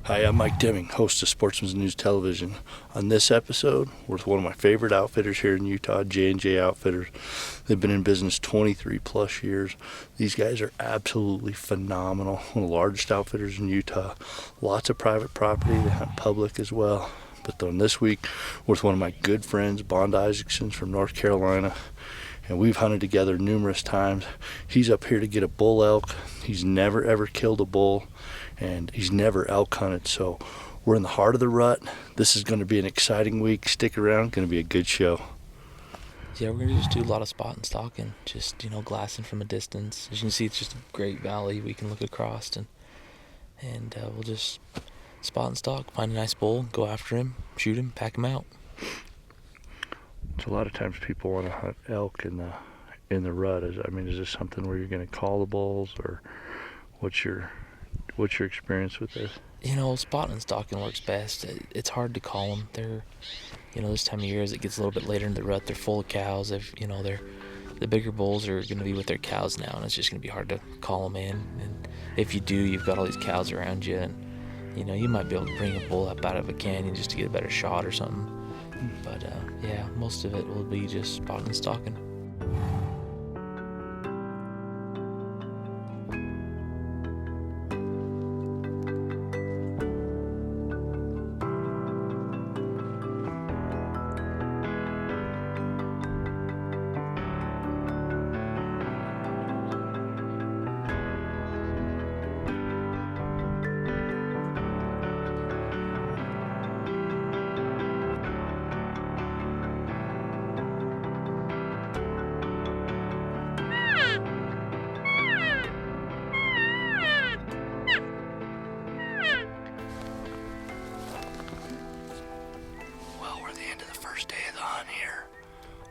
Hi, I'm Mike Deming, host of Sportsman's News Television. On this episode, we're with one of my favorite outfitters here in Utah, J&J Outfitters. They've been in business 23 plus years. These guys are absolutely phenomenal. One of the largest outfitters in Utah. Lots of private property, they hunt public as well. But then this week, we're with one of my good friends, Bond Isaacson's from North Carolina. And we've hunted together numerous times. He's up here to get a bull elk. He's never ever killed a bull, and he's never elk hunted. So we're in the heart of the rut. This is going to be an exciting week. Stick around, going to be a good show. Yeah, we're gonna just do a lot of spot and stalking, just glassing from a distance. As you can see, it's just a great valley we can look across, and we'll just spot and stalk, find a nice bull, go after him, shoot him, pack him out. So a lot of times people want to hunt elk in the rut. Is this something where you're going to call the bulls, or what's your experience with this? Spotting and stalking works best. It's hard to call them. They're, this time of year as it gets a little bit later in the rut, they're full of cows. The bigger bulls are going to be with their cows now, and it's just going to be hard to call them in. And if you do, you've got all these cows around you, and you might be able to bring a bull up out of a canyon just to get a better shot or something. But yeah, most of it will be just spotting and stalking.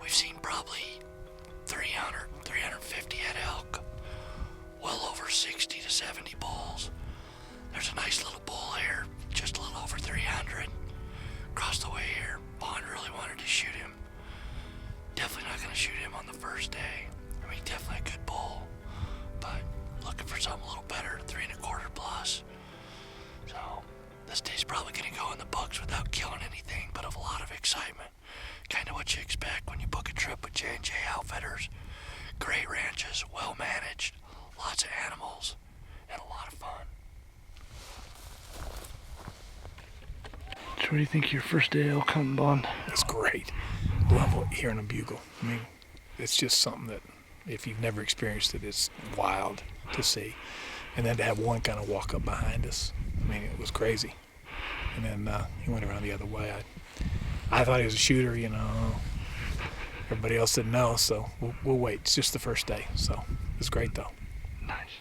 We've seen probably 300, 350 head elk, well over 60 to 70 bulls. There's a nice little bull here, just a little over 300. Across the way here, Bond really wanted to shoot him. Definitely not going to shoot him on the first day. Definitely a good bull, but looking for something a little better, 3 1/4 plus. So this day's probably going to go in the books without killing anything, but of a lot of excitement. Kind of what you expect when you book a trip with J&J Outfitters. Great ranches, well managed, lots of animals, and a lot of fun. So what do you think of your first day elk hunting, Bond? It's great. Love hearing a bugle. It's just something that if you've never experienced it, it's wild to see. And then to have one kind of walk up behind us, it was crazy. And then he went around the other way. I thought he was a shooter, Everybody else didn't know, so we'll wait. It's just the first day, so it's great though. Nice.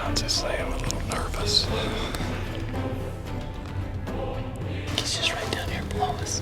Honestly, I'm a little nervous. He's just right down here below us.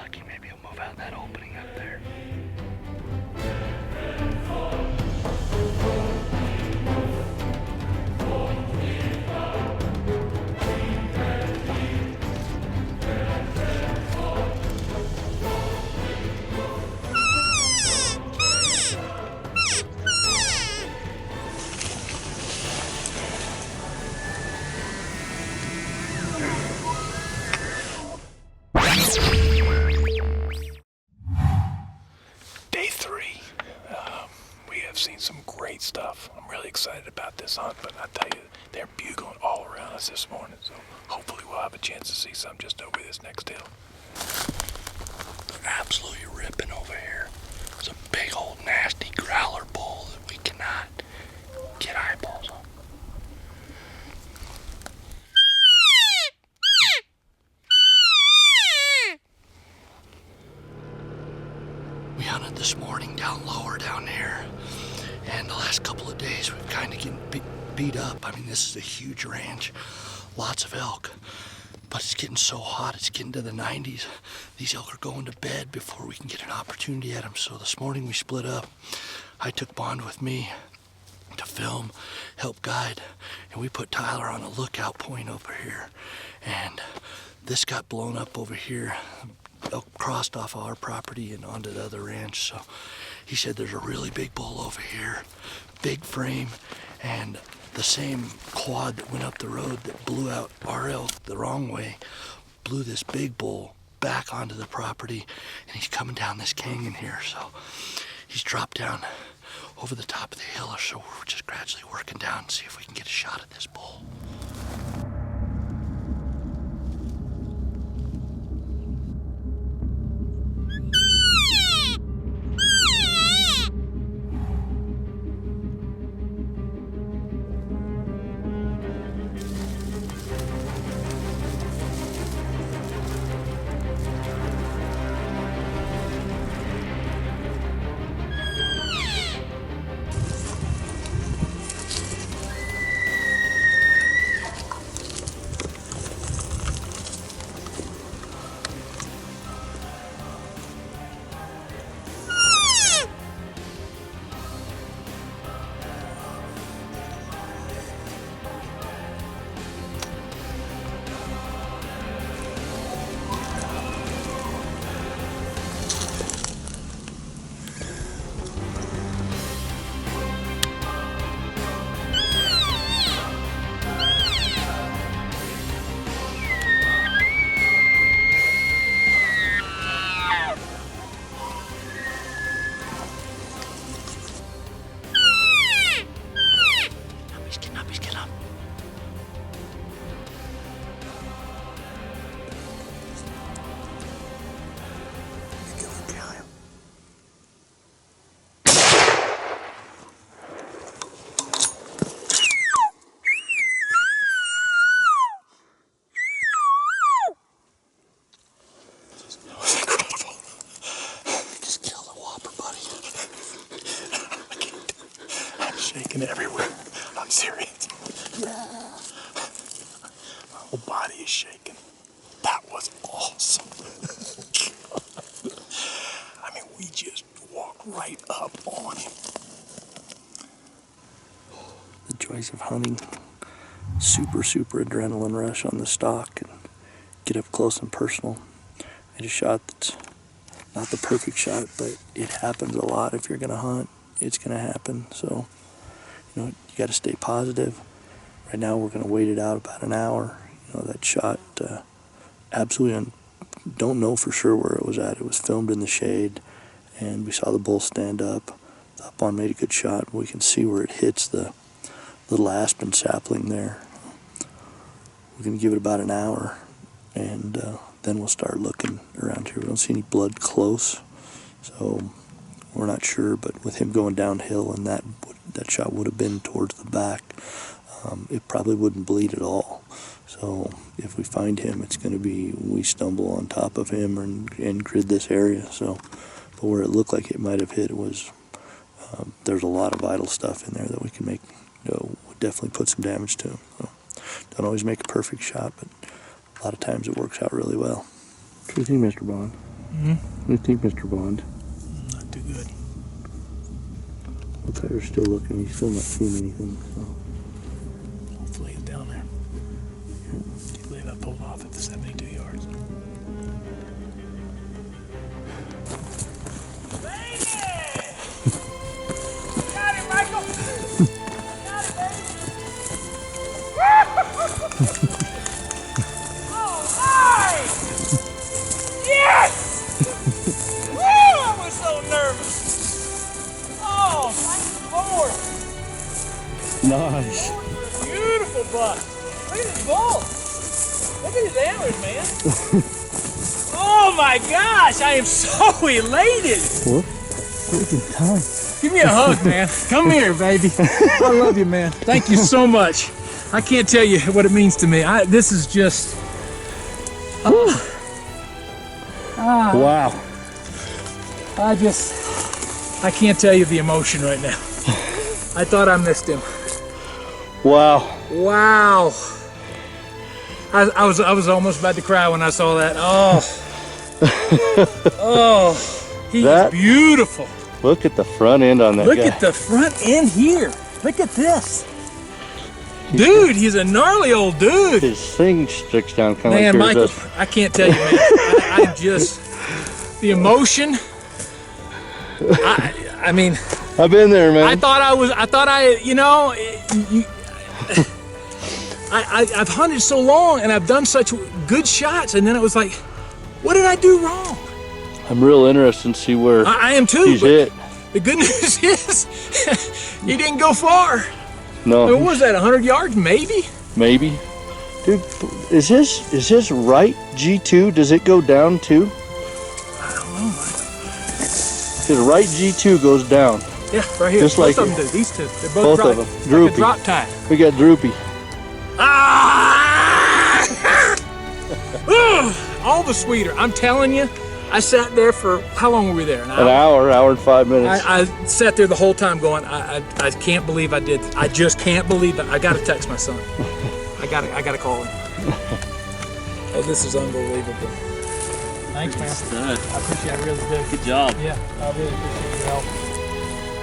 lucky, maybe he'll move out that opening up there. Day 3. We have seen some great stuff. I'm really excited about this hunt, but I tell you, they're bugling all around us this morning, so hopefully we'll have a chance to see some just over this next hill. They're absolutely ripping over here. It's a big old nasty growler bull that we cannot get eyeballs on. We hunted this morning down lower down here, and the last couple of days we've kind of getting beat up. I mean, this is a huge ranch, lots of elk, but it's getting so hot, it's getting to the 90s. These elk are going to bed before we can get an opportunity at them. So this morning we split up. I took Bond with me to film, help guide, and we put Tyler on a lookout point over here. And this got blown up over here. Elk crossed off our property and onto the other ranch. So he said there's a really big bull over here, big frame, and the same quad that went up the road that blew out our elk the wrong way blew this big bull back onto the property, and he's coming down this canyon here. So he's dropped down over the top of the hill, so we're just gradually working down to see if we can get a shot at this bull. Shaking everywhere. I'm serious. My whole body is shaking. That was awesome. I mean, we just walked right up on him. The joys of hunting. Super adrenaline rush on the stock and get up close and personal. I had a shot that's not the perfect shot, but it happens a lot. If you're gonna hunt, it's gonna happen. So, you know, you gotta stay positive. Right now we're gonna wait it out about an hour. You know, that shot, absolutely don't know for sure where it was at. It was filmed in the shade, and we saw the bull stand up. Thought Bond made a good shot. We can see where it hits the little aspen sapling there. We're gonna give it about an hour, and then we'll start looking around here. We don't see any blood close, so we're not sure, but with him going downhill and that shot would have been towards the back, it probably wouldn't bleed at all. So if we find him, it's going to be we stumble on top of him and grid this area. So, but where it looked like it might have hit was there's a lot of vital stuff in there that we can make, would definitely put some damage to him. So, don't always make a perfect shot, but a lot of times it works out really well. What do you think, Mr. Bond? Hmm? What do you think, Mr. Bond? Not too good. Looks like we're still looking. He's still not seeing anything. So. Hopefully it's down there. I believe I pulled off at the 72 yards. Got it, Michael! Got it, baby! All right! Yes! Woo! I was so nervous. Oh, thank the Lord. Nice. Beautiful buck. Look at his balls. Look at his antlers, man. Oh my gosh, I am so elated. What? Freaking time. Give me a hug, man. Come here, baby. I love you, man. Thank you so much. I can't tell you what it means to me. This is just. Wow. I can't tell you the emotion right now. I thought I missed him. Wow. Wow. I was almost about to cry when I saw that. Oh. Oh. He's beautiful. Look at the front end on that Look guy. at the front end here. Look at this. Dude, he's a gnarly old dude. His thing sticks down kind of Man, like yours Michael, does. I can't tell you, man. I just, the emotion. I mean, I've been there, man. I've hunted so long and I've done such good shots, and then it was like, what did I do wrong? I'm real interested to see where I am too. he's But hit. the good news is, he didn't go far. No, What was that? 100 yards, maybe? maybe. Dude, is his right G2? Does it go down too? I don't know, Michael. His right G2 goes down. Yeah, right here. Just Both like of it. them do. These two. They're Both both of drop, them. like Droopy. a drop tie. We got Droopy. All the sweeter. I'm telling you, I sat there for, how long were we there? An An hour and 5 minutes. I sat there the whole time going, I can't believe I did. I just can't believe it. I got to text my son. I got to call him. Oh, this is unbelievable. Thanks, man. I appreciate it. I really do. Good job. Yeah, I really appreciate your help.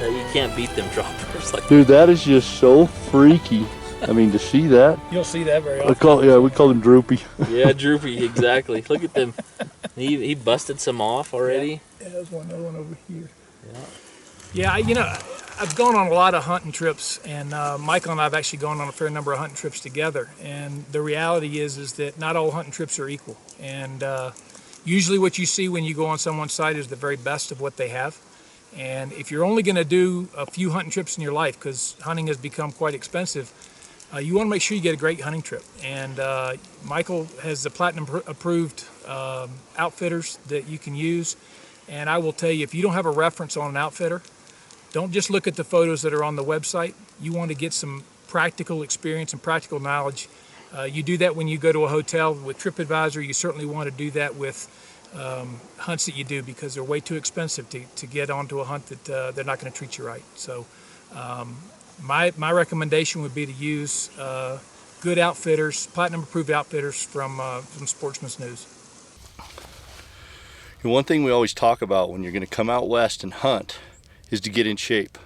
You can't beat them droppers. Like, Dude, that is just so freaky. I mean, to see that. You don't see that very We often. call him Droopy. yeah, droopy, exactly. Look at them. He busted some off already. Yeah, there's another one over here. Yeah, I've gone on a lot of hunting trips, and Michael and I have actually gone on a fair number of hunting trips together. And the reality is that not all hunting trips are equal. And usually what you see when you go on someone's site is the very best of what they have. And if you're only going to do a few hunting trips in your life, because hunting has become quite expensive, you want to make sure you get a great hunting trip. And Michael has the platinum approved outfitters that you can use. And I will tell you, if you don't have a reference on an outfitter, don't just look at the photos that are on the website. You want to get some practical experience and practical knowledge. You do that when you go to a hotel with TripAdvisor. You certainly want to do that with hunts that you do, because they're way too expensive to get onto a hunt that they're not going to treat you right. So my recommendation would be to use good outfitters, platinum approved outfitters from Sportsman's News. And one thing we always talk about when you're going to come out west and hunt is to get in shape.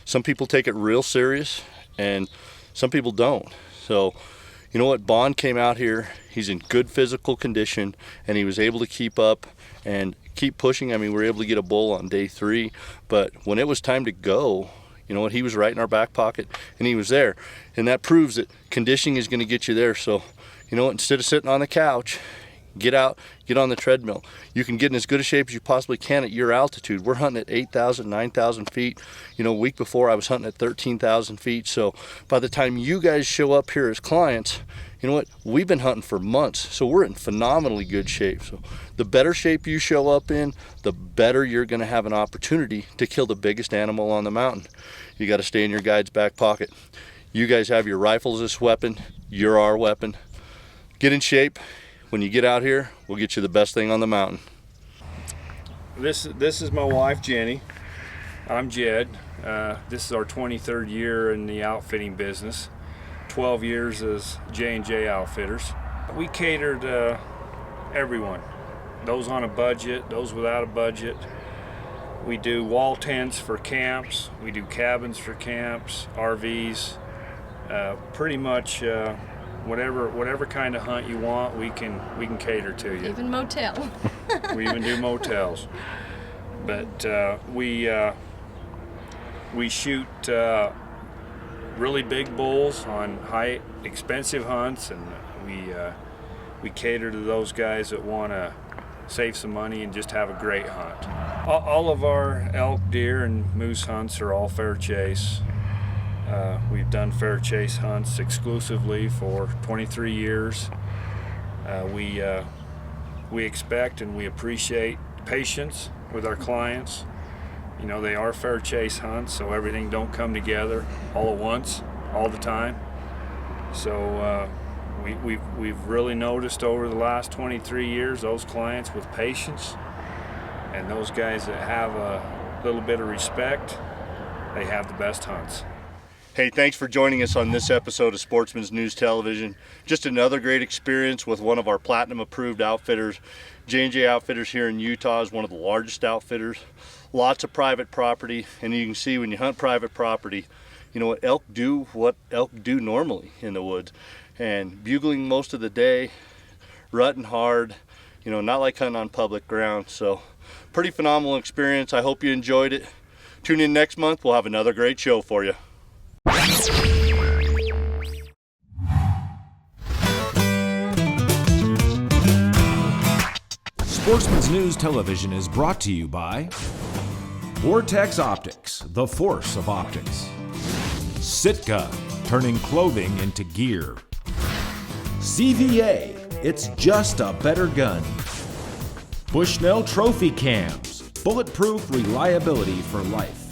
Some people take it real serious and some people don't. So you know what, Bond came out here, he's in good physical condition, and he was able to keep up and keep pushing. I mean, we were able to get a bull on day 3, but when it was time to go, you know what, he was right in our back pocket and he was there. And that proves that conditioning is going to get you there. So, you know what, instead of sitting on the couch, get out, get on the treadmill. You can get in as good a shape as you possibly can at your altitude. We're hunting at 8,000, 9,000 feet. You know, a week before I was hunting at 13,000 feet. So by the time you guys show up here as clients, you know what, we've been hunting for months. So we're in phenomenally good shape. So the better shape you show up in, the better you're going to have an opportunity to kill the biggest animal on the mountain. You got to stay in your guide's back pocket. You guys have your rifles as weapon. You're our weapon. Get in shape. When you get out here, we'll get you the best thing on the mountain. This is my wife, Jenny. I'm Jed. This is our 23rd year in the outfitting business. 12 years as J&J Outfitters. We cater to everyone. those on a budget, those without a budget. We do wall tents for camps. We do cabins for camps, RVs. Pretty much whatever kind of hunt you want, we can cater to you. Even motel. We even do motels. But we shoot really big bulls on high expensive hunts, and we cater to those guys that want to save some money and just have a great hunt. All of our elk, deer, and moose hunts are all fair chase. We've done fair chase hunts exclusively for 23 years. We expect and we appreciate patience with our clients. You know, they are fair chase hunts, so everything don't come together all at once, all the time. So we've really noticed over the last 23 years, those clients with patience and those guys that have a little bit of respect, they have the best hunts. Hey, thanks for joining us on this episode of Sportsman's News Television. Just another great experience with one of our platinum approved outfitters. J&J Outfitters here in Utah is one of the largest outfitters. Lots of private property, and you can see when you hunt private property, you know what elk do normally in the woods. And bugling most of the day, rutting hard, you know, not like hunting on public ground. So pretty phenomenal experience. I hope you enjoyed it. Tune in next month. We'll have another great show for you. Sportsman's News Television is brought to you by Vortex Optics, the force of optics. Sitka, turning clothing into gear. CVA, it's just a better gun. Bushnell Trophy Cams, bulletproof reliability for life.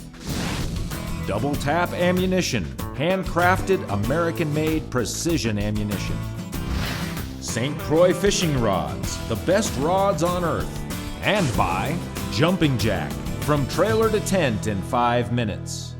Double Tap Ammunition, handcrafted, American-made precision ammunition. St. Croix Fishing Rods, the best rods on earth. And by Jumping Jack, from trailer to tent in 5 minutes.